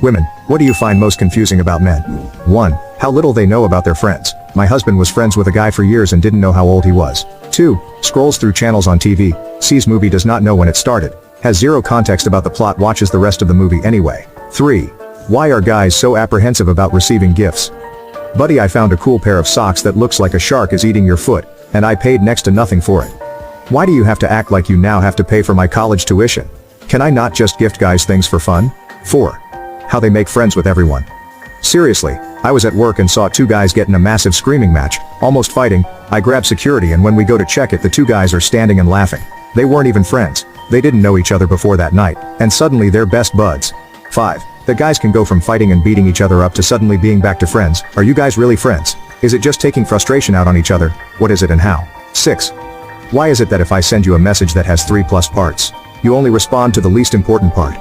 Women, what do you find most confusing about men? 1. How little they know about their friends. My husband was friends with a guy for years and didn't know how old he was. 2. Scrolls through channels on TV, sees movie does not know when it started, has zero context about the plot, watches the rest of the movie anyway. 3. Why are guys so apprehensive about receiving gifts? Buddy, I found a cool pair of socks that looks like a shark is eating your foot, and I paid next to nothing for it. Why do you have to act like you now have to pay for my college tuition? Can I not just gift guys things for fun? 4. How they make friends with everyone. Seriously, I was at work and saw two guys get in a massive screaming match, almost fighting. I grabbed security and when we go to check it, the two guys are standing and laughing. They weren't even friends. They didn't know each other before that night, and suddenly they're best buds. 5. The guys can go from fighting and beating each other up to suddenly being back to friends. Are you guys really friends? Is it just taking frustration out on each other? What is it and how? 6. Why is it that if I send you a message that has 3+ parts, you only respond to the least important part?